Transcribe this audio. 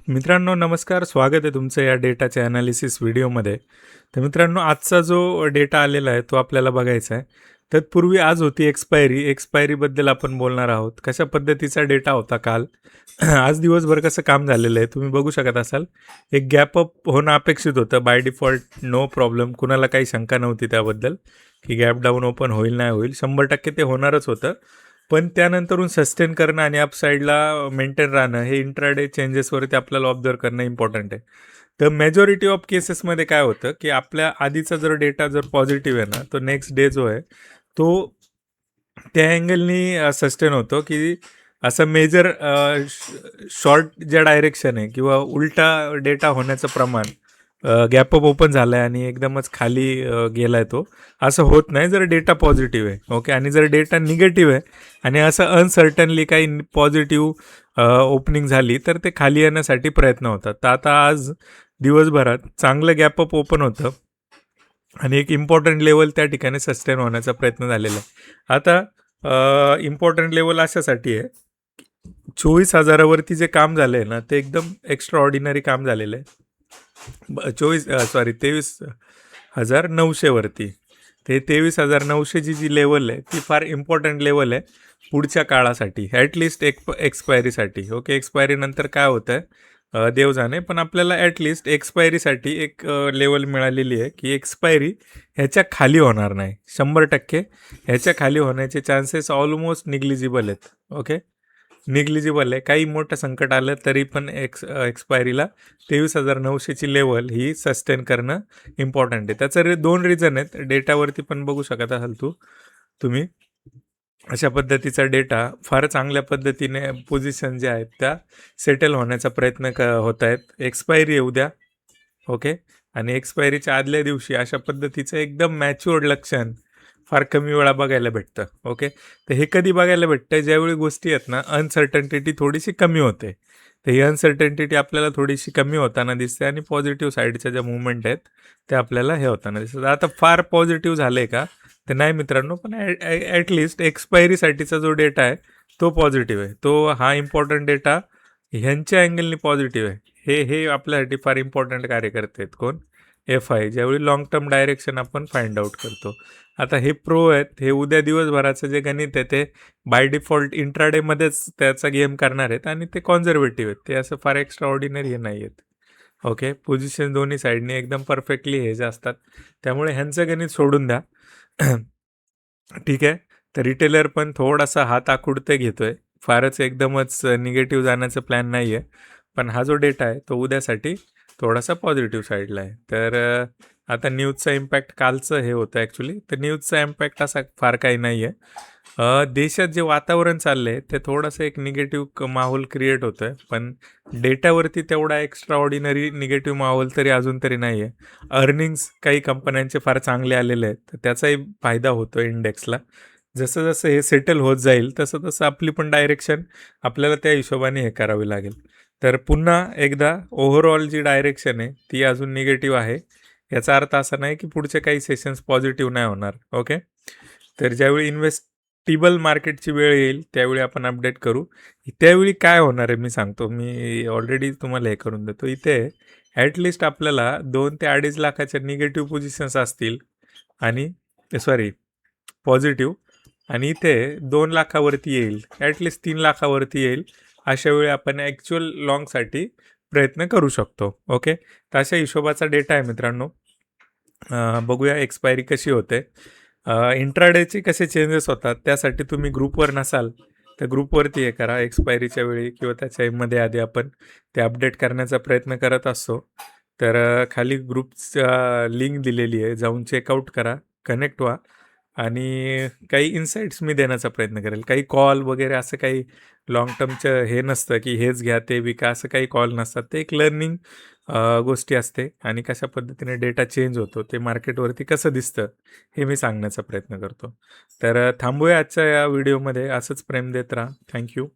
मित्रांनो नमस्कार, स्वागत आहे तुमचं या डेटाच्या ॲनालिसिस व्हिडिओमध्ये. तर मित्रांनो आजचा जो डेटा आलेला आहे तो आपल्याला बघायचा आहे. तत्पूर्वी आज होती एक्सपायरीबद्दल आपण बोलणार आहोत. कशा पद्धतीचा डेटा होता काल. आज दिवसभर कसं काम झालेलं आहे तुम्ही बघू शकत असाल. एक गॅप अप होणं अपेक्षित होतं बाय डिफॉल्ट, नो प्रॉब्लेम. कुणाला काही शंका नव्हती त्याबद्दल की गॅप डाऊन ओपन होईल नाही होईल, 100% ते होणारच होतं. पण त्यानंतरून सस्टेन करणं आणि अपसाईडला मेंटेन राहणं हे इंट्राडे चेंजेसवरती आपल्याला ऑब्झर्व करणं इम्पॉर्टंट आहे. तर मेजॉरिटी ऑफ केसेसमध्ये काय होतं की आपल्या आधीचा जर डेटा जर पॉझिटिव्ह आहे ना, तो नेक्स्ट डे जो आहे तो त्या अँगलनी सस्टेन होतो की असं मेजर शॉर्ट ज्या डायरेक्शन आहे किंवा उलटा डेटा होण्याचं प्रमाण, गॅपअप ओपन झाला आहे आणि एकदमच खाली गेला आहे तो, असं होत नाही जर डेटा पॉझिटिव्ह आहे. ओके, आणि जर डेटा निगेटिव्ह आहे आणि असं अनसर्टनली काही पॉझिटिव्ह ओपनिंग झाली तर ते खाली येण्यासाठी प्रयत्न होतात. तर आता आज दिवसभरात चांगलं गॅपअप ओपन होतं आणि एक इम्पॉर्टंट लेवल त्या ठिकाणी सस्टेन होण्याचा प्रयत्न झालेला आहे. आता इम्पॉर्टंट लेवल अशासाठी आहे, 24,000वरती जे काम झालं आहे ना ते एकदम एक्स्ट्रा ऑर्डिनरी काम झालेलं आहे. 23,900 वरती. ते 23,900ची जी लेवल आहे ती फार इम्पॉर्टंट लेवल आहे पुढच्या काळासाठी, ॲटलिस्ट एक्सपायरीसाठी. ओके, एक्सपायरी नंतर काय होतं आहे देव जाणे, पण आपल्याला ॲटलिस्ट एक्सपायरीसाठी एक लेवल मिळालेली आहे की एक्सपायरी ह्याच्या खाली होणार नाही. 100% ह्याच्या खाली होण्याचे चान्सेस ऑलमोस्ट निग्लिजिबल आहेत. ओके, निग्लिजिबल आहे. काही मोठं संकट आलं तरी पण एक्सपायरीला 23,900ची लेवल ही सस्टेन करणं इम्पॉर्टंट आहे. त्याचं 2 रिझन आहेत. डेटावरती पण बघू शकत असाल तुम्ही. अशा पद्धतीचा डेटा फार चांगल्या पद्धतीने पोझिशन ज्या आहेत त्या सेटल होण्याचा प्रयत्न होत आहेत. एक्सपायरी येऊ द्या. ओके, आणि एक्सपायरीच्या आदल्या दिवशी अशा पद्धतीचं एकदम मॅच्युअर्ड लक्षण फार कमी वेळा बघायला भेटतं. ओके, तर हे कधी बघायला भेटतं ज्यावेळी गोष्टी आहेत ना अनसर्टन्टिटी थोडीशी कमी होते. तर ही अनसर्टन्टिटी आपल्याला थोडीशी कमी होताना दिसते आणि पॉझिटिव्ह साईडच्या ज्या मुवमेंट आहेत त्या आपल्याला हे होताना दिसतात. आता फार पॉझिटिव्ह झालं आहे का तर नाही मित्रांनो, पण ॲटलिस्ट एक्सपायरीसाठीचा जो डेटा आहे तो पॉझिटिव्ह आहे. तो हा इम्पॉर्टंट डेटा ह्यांच्या अँगलनी पॉझिटिव्ह आहे. हे आपल्यासाठी फार इम्पॉर्टंट कार्य करत आहेत. कोण? FI. ज्यावेळी लॉंग टर्म डायरेक्शन आपण फाइंड आउट करतो. आता हे प्रो आहेत, हे उद्या दिवसभराचं जे गणित आहे ते बाय डिफॉल्ट इंट्राडेमध्येच त्याचा गेम करणार आहेत आणि ते कॉन्झर्वेटिव्ह आहेत. ते असं फार एक्स्ट्रा ऑर्डिनरी हे नाही आहेत. ओके, पोझिशन दोन्ही साईडने एकदम परफेक्टली हे जे असतात, त्यामुळे ह्यांचं गणित सोडून द्या. ठीक आहे, तर रिटेलर पण थोडासा हात आखुडते घेतोय. फारच एकदमच निगेटिव्ह जाण्याचा प्लॅन नाही आहे. पण हा जो डेटा आहे तो उद्यासाठी थोडासा पॉझिटिव्ह साईडला आहे. तर आता न्यूजचा इम्पॅक्ट कालचं हे होतं ॲक्च्युली, तर न्यूजचा इम्पॅक्ट असा फार काही नाही आहे. देशात जे वातावरण चाललं आहे ते थोडंसं एक निगेटिव्ह माहोल क्रिएट होतं आहे, पण डेटावरती तेवढा एक्स्ट्रा ऑर्डिनरी निगेटिव्ह माहोल तरी अजून तरी नाही आहे. अर्निंग्स काही कंपन्यांचे फार चांगले आलेले आहेत, तर त्याचाही फायदा होतो इंडेक्सला. जसं जसं हे सेटल होत जाईल तसं तसं आपली पण डायरेक्शन आपल्याला त्या हिशोबाने हे करावी लागेल. तर पुन्हा एकदा ओव्हरऑल जी डायरेक्शन आहे ती अजून निगेटिव्ह आहे. याचा अर्थ असा नाही की पुढचे काही सेशन्स पॉझिटिव्ह नाही होणार. ओके, तर ज्यावेळी इन्व्हेस्टिबल मार्केटची वेळ येईल त्यावेळी आपण अपडेट करू. त्यावेळी काय होणार आहे मी सांगतो. मी ऑलरेडी तुम्हाला हे करून देतो. इथे ॲटलिस्ट आपल्याला 2 ते 2.5 लाखाच्या निगेटिव्ह पोझिशन्स असतील आणि पॉझिटिव्ह, आणि इथे 2 लाखावरती येईल, ॲटलिस्ट 3 लाखावरती येईल. अशा वेळी आपण ॲक्च्युअल लॉंगसाठी प्रयत्न करू शकतो. ओके, तर अशा हिशोबाचा डेटा आहे मित्रांनो. बघूया एक्सपायरी कशी होते, इंट्राडेचे कसे चेंजेस होतात. त्यासाठी तुम्ही ग्रुपवर नसाल तर ग्रुपवरती हे करा. एक्सपायरीच्या वेळी किंवा त्याच्या आधी आपण ते अपडेट करण्याचा प्रयत्न करत असतो. तर खाली ग्रुपचा लिंक दिलेली आहे, जाऊन चेकआउट करा, कनेक्ट व्हा आणि काही इन्साईट्स मी देण्याचा प्रयत्न करेल. काही कॉल वगैरे असं काही लाँग टर्मचं हे नसतं की हेच घ्या ते विका, असं काही कॉल नसतात. ते एक लर्निंग गोष्टी असते आणि कशा पद्धतीने डेटा चेंज होतो ते मार्केटवरती कसं दिसतं हे मी सांगण्याचा प्रयत्न करतो. तर थांबूया आजच्या या व्हिडिओमध्ये. असंच प्रेम देत राहा. थँक्यू.